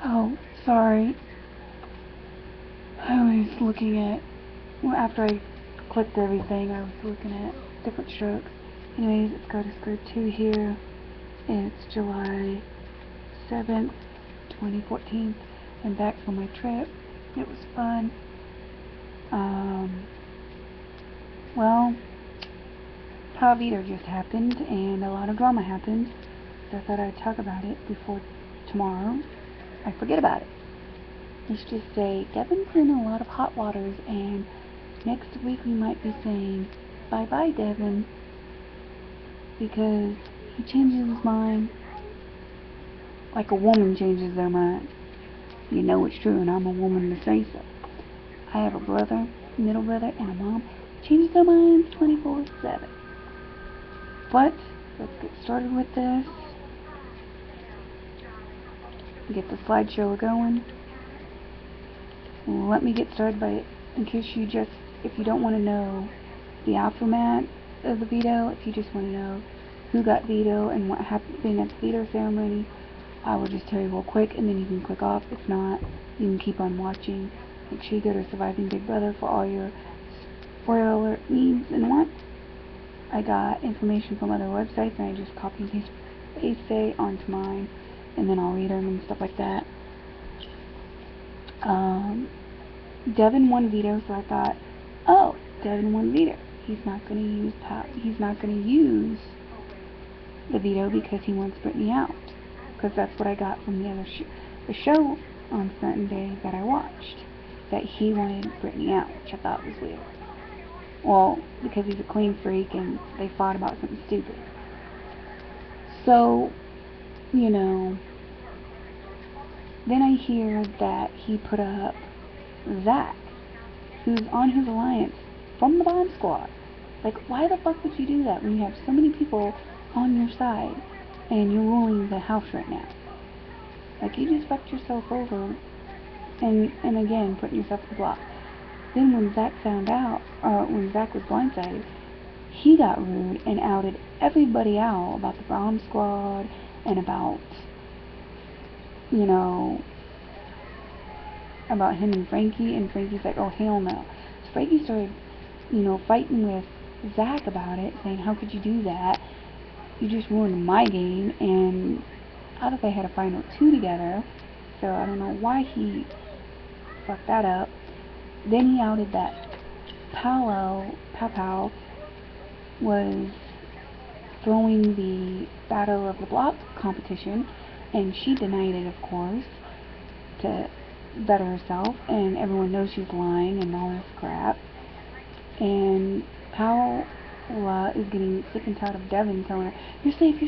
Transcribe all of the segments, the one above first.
Oh, sorry. I was looking at, well, after I clicked everything, I was looking at different strokes. Anyways, it's got a square 2 here. It's July 7th, 2014. I'm back from my trip. It was fun. Well, Veto just happened, and a lot of drama happened, so I thought I'd talk about it before tomorrow I forget about it. Let's just say Devin's in a lot of hot waters, and next week we might be saying bye-bye, Devin, because he changes his mind like a woman changes their mind. You know it's true, and I'm a woman to say so. I have a brother, middle brother, and a mom change their minds 24/7. But let's get started with this. Get the slideshow going. Let me get started by, in case if you don't want to know the aftermath of the veto, if you just want to know who got veto and what happened at the veto ceremony, I will just tell you real quick, and then you can click off. If not, you can keep on watching. Make sure you go to Surviving Big Brother for all your spoiler alert needs and wants. I got information from other websites, and I just copy and paste it onto mine, and then I'll read them and stuff like that. Devin won veto, so I thought, oh, Devin won veto. He's not going to use the veto because he wants Brittany out. Because that's what I got from the show on Sunday that I watched. That he wanted Brittany out, which I thought was weird. Well, because he's a clean freak and they fought about something stupid. So, you know, then I hear that he put up Zach, who's on his alliance from the Bomb Squad. Like, why the fuck would you do that when you have so many people on your side and you're ruling the house right now? Like, you just fucked yourself over and again, putting yourself in the block. Then when Zach found out, when Zach was blindsided, he got rude and outed everybody out about the Bomb Squad and about, you know, about him and Frankie, and Frankie's like, oh hell no. So Frankie started, fighting with Zach about it, saying, how could you do that? You just ruined my game, and I thought they had a final 2 together, so I don't know why he fucked that up. Then he outed that Pow was throwing the Battle of the Block competition, and she denied it, of course, to better herself, and everyone knows she's lying and all this crap. And Paola is getting sick and tired of Devin telling her, you're safe,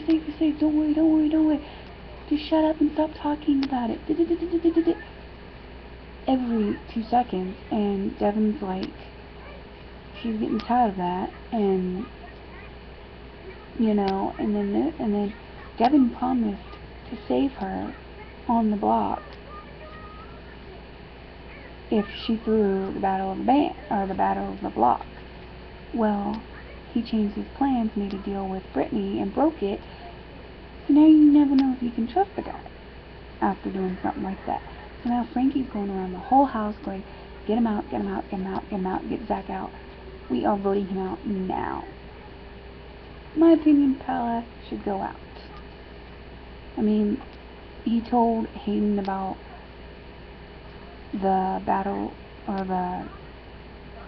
don't worry, just shut up and stop talking about it, every 2 seconds. And Devin's like, she's getting tired of that, and and then Devin promised to save her on the block if she threw the Battle of the Band, or the Battle of the Block. Well, he changed his plans, made a deal with Brittany, and broke it. So now you never know if you can trust the guy after doing something like that. So now Frankie's going around the whole house going, get him out, get Zach out. We are voting him out now. In my opinion, Paola should go out. I mean, he told Hayden about the battle, or the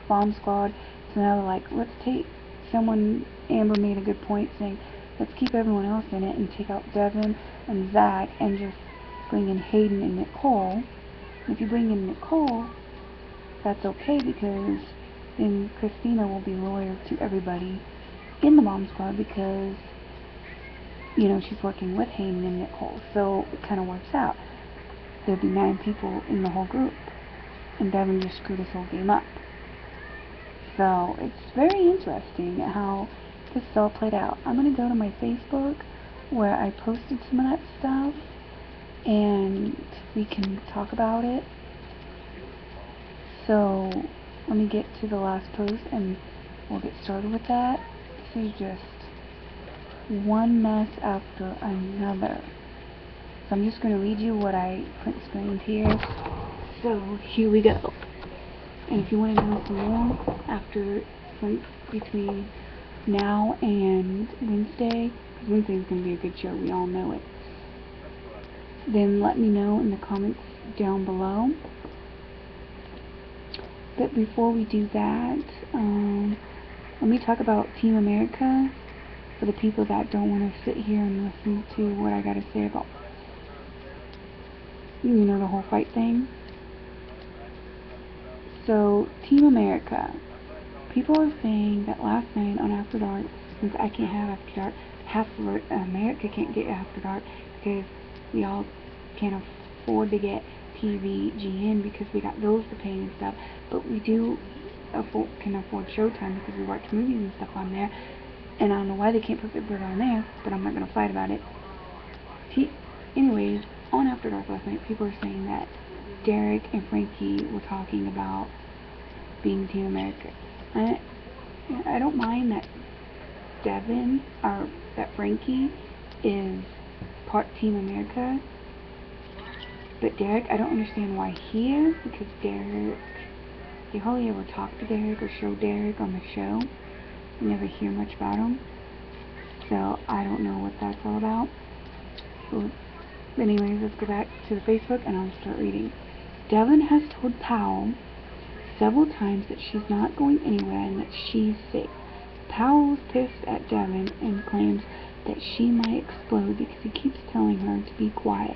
Bomb Squad, so now they're like, let's take someone. Amber made a good point saying, let's keep everyone else in it and take out Devin and Zach and just bring in Hayden and Nicole. And if you bring in Nicole, that's okay, because then Christina will be loyal to everybody in the Bomb Squad, because she's working with Hayden and Nicole, so it kind of works out. There'd be 9 people in the whole group, and Devin just screwed his whole game up. So it's very interesting how this all played out. I'm going to go to my Facebook where I posted some of that stuff, and we can talk about it. So let me get to the last post and we'll get started with that. This is just one mess after another. So I'm just going to read you what I print screened here. So here we go. And if you want to know some more after, between now and Wednesday, because Wednesday is going to be a good show, we all know it, then let me know in the comments down below. But before we do that, let me talk about Team America for the people that don't want to sit here and listen to what I got to say about, the whole fight thing. So, Team America. People are saying that last night on After Dark, since I can't have After Dark, half of America can't get After Dark because we all can't afford to get TVGN because we got bills to pay and stuff, but we do can afford Showtime because we watch movies and stuff on there, and I don't know why they can't put Big Brother on there, but I'm not going to fight about it. Anyways, on After Dark last night, people are saying that Derek and Frankie were talking about being Team America. I don't mind that Devin, or that Frankie is part Team America, but Derek, I don't understand why he is, because Derek, they hardly ever talk to Derek or show Derek on the show. You never hear much about him, so I don't know what that's all about. So, anyways, let's go back to the Facebook and I'll start reading. Devin has told Powell several times that she's not going anywhere and that she's safe. Powell was pissed at Devin and claims that she might explode because he keeps telling her to be quiet.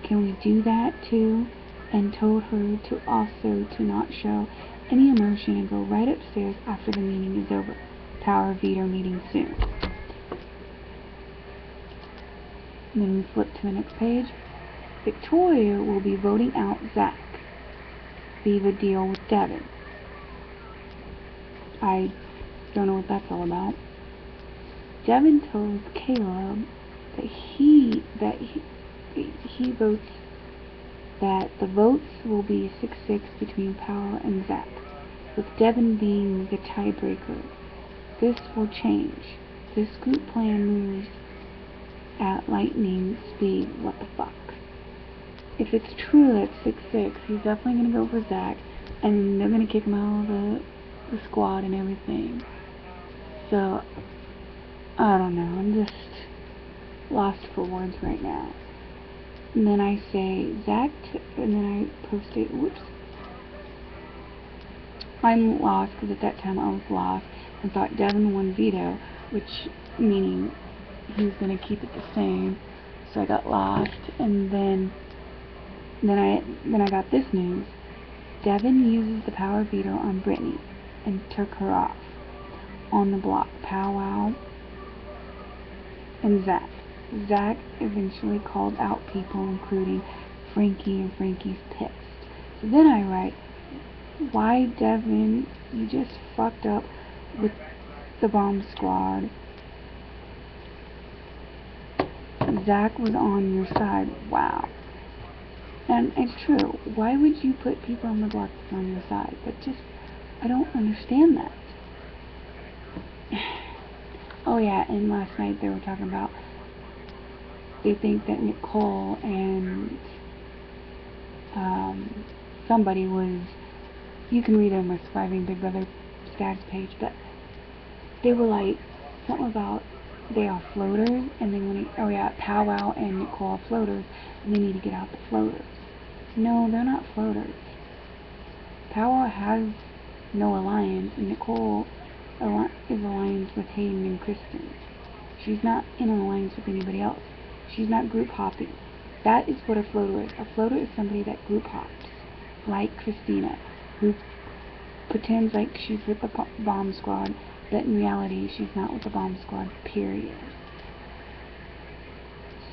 Can we do that too? And told her to also to not show any emotion and go right upstairs after the meeting is over. Power Veto meeting soon. And then we flip to the next page. Victoria will be voting out Zach. Leave a deal with Devin. I don't know what that's all about. Devin tells Caleb that he votes that the votes will be 6-6 between Paola and Zach, with Devin being the tiebreaker. This will change. This group plan moves at lightning speed. What the fuck? If it's true that 6-6, he's definitely going to go for Zach, and they're going to kick him out of the squad and everything. So, I don't know, I'm just lost for words right now. And then I say Zach, and then I post it, whoops. I'm lost, because at that time I was lost, and thought Devin won Veto, which, meaning he was going to keep it the same, so I got lost, and then I got this news. Devin uses the power veto on Brittany and took her off. On the block, Powwow and Zach. Zach eventually called out people, including Frankie, and Frankie's pissed. So then I write, why Devin, you just fucked up with the bomb squad. Zach was on your side. Wow. And it's true. Why would you put people on the block on your side? But just, I don't understand that. Oh yeah, and last night they were talking about, they think that Nicole and somebody was, you can read it on my Surviving Big Brother status page, but they were like, something about they are floaters, and they want to, oh yeah, Powwow and Nicole are floaters, and they need to get out the floaters. No, they're not floaters. Powwow has no alliance, and Nicole is alliance with Hayden and Kristen. She's not in an alliance with anybody else. She's not group hopping. That is what a floater is. A floater is somebody that group hops, like Christina, who pretends like she's with the bomb squad, but in reality she's not with the bomb squad, period.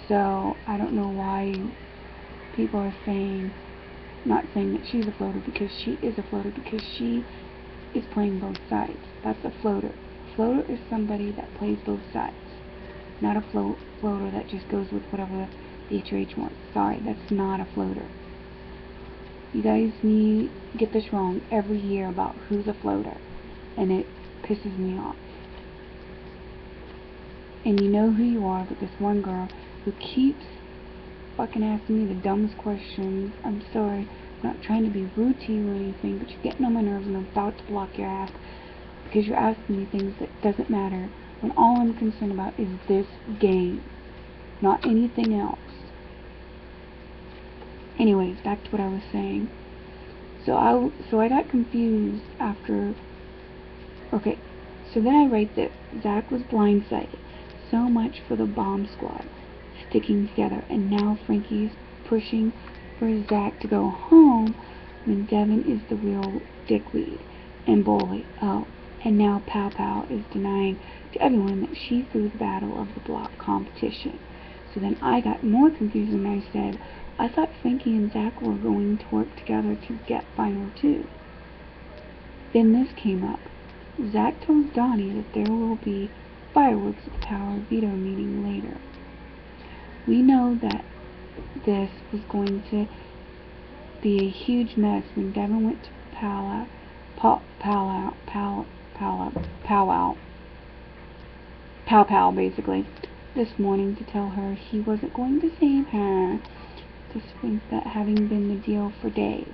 So I don't know why people are saying, not saying that she's a floater, because she is a floater, because she is playing both sides. That's a floater. A floater is somebody that plays both sides, not a floater that just goes with whatever the HOH wants. Sorry, that's not a floater. You guys need to get this wrong every year about who's a floater, and it pisses me off. And you know who you are, but this one girl who keeps fucking asking me the dumbest questions. I'm sorry. I'm not trying to be rude to you or anything, but you're getting on my nerves and I'm about to block your ass because you're asking me things that doesn't matter when all I'm concerned about is this game, not anything else. Anyways, back to what I was saying. So I got confused after. Okay, so then I write that Zach was blindsided. So much for the bomb squad sticking together, and now Frankie's pushing for Zach to go home when Devin is the real dickweed and bully. Oh, and now Pow Pow is denying to everyone that she threw the Battle of the Block competition. So then I got more confused and I said, I thought Frankie and Zach were going to work together to get Final 2. Then this came up. Zach tells Donnie that there will be fireworks at the Power Veto meeting later. We know that this was going to be a huge mess when Devin went to Pow Pow basically, this morning to tell her he wasn't going to save her, despite that having been the deal for days.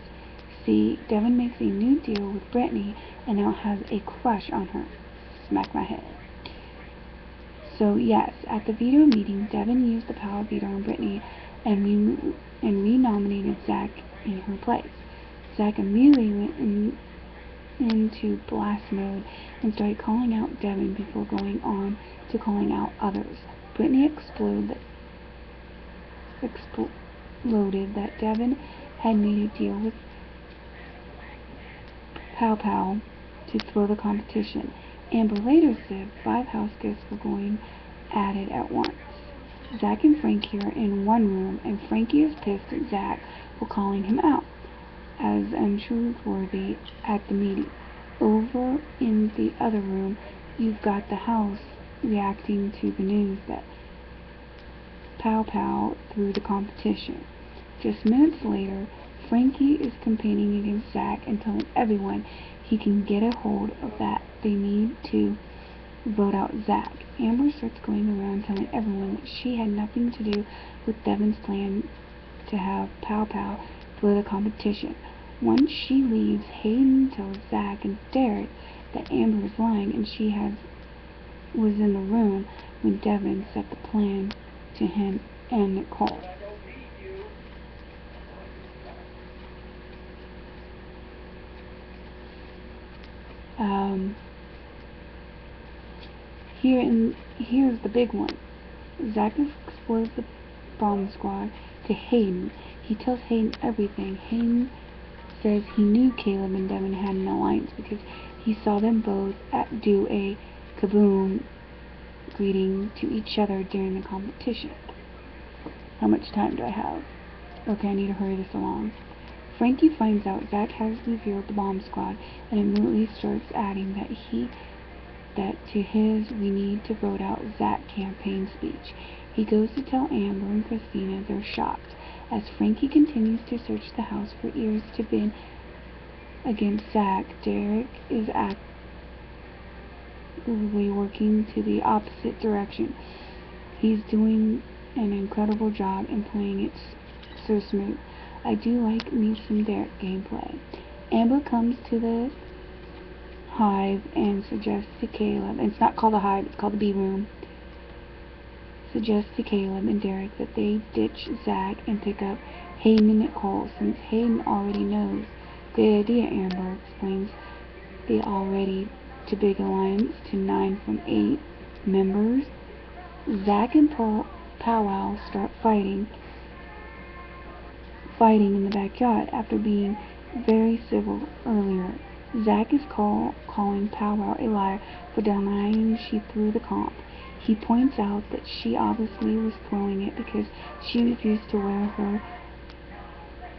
See, Devin makes a new deal with Brittany and now has a crush on her. Smack my head. So yes, at the veto meeting, Devin used the power veto on Brittany and renominated Zach in her place. Zach immediately went into blast mode and started calling out Devin before going on to calling out others. Brittany exploded that Devin had made a deal with Pow Pow to throw the competition. Amber later said 5 house guests were going at it at once. Zach and Frankie are in one room, and Frankie is pissed at Zach for calling him out as untrustworthy at the meeting. Over in the other room, you've got the house reacting to the news that Pow Pow threw the competition. Just minutes later, Frankie is campaigning against Zach and telling everyone he can get a hold of that they need to vote out Zach. Amber starts going around telling everyone that she had nothing to do with Devin's plan to have Pow Pow throw the competition. Once she leaves, Hayden tells Zach and Derek that Amber is lying and she was in the room when Devin set the plan to him and Nicole. Here's the big one. Zach explores the bomb squad to Hayden. He tells Hayden everything. Hayden says he knew Caleb and Devin had an alliance because he saw them both do a kaboom greeting to each other during the competition. How much time do I have? Okay, I need to hurry this along. Frankie finds out Zach has revealed the bomb squad and immediately starts adding that to his "we need to vote out Zach" campaign speech. He goes to tell Amber and Christina. They're shocked. As Frankie continues to search the house for ears to bid against Zach, Derek is actively working to the opposite direction. He's doing an incredible job and playing it so smooth. I do like me some Derek gameplay. Amber comes to the hive and suggests to Caleb, and it's not called a hive, it's called the bee room, suggests to Caleb and Derek that they ditch Zach and pick up Hayden and Nicole, since Hayden already knows the idea. Amber explains the already too big alliance to 9 from 8 members. Zach and Powwow start fighting in the backyard after being very civil earlier. Zach is calling Powwow a liar for denying she threw the comp. He points out that she obviously was throwing it because she refused to wear her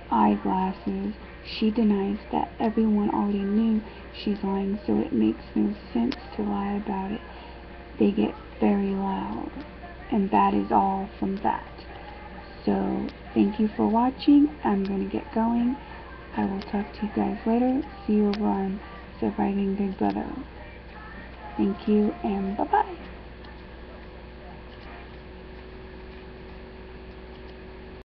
eyeglasses. She denies that everyone already knew she's lying, so it makes no sense to lie about it. They get very loud, and that is all from that. So, thank you for watching. I'm going to get going. I will talk to you guys later. See you over on Surviving Big Brother. Thank you, and bye-bye.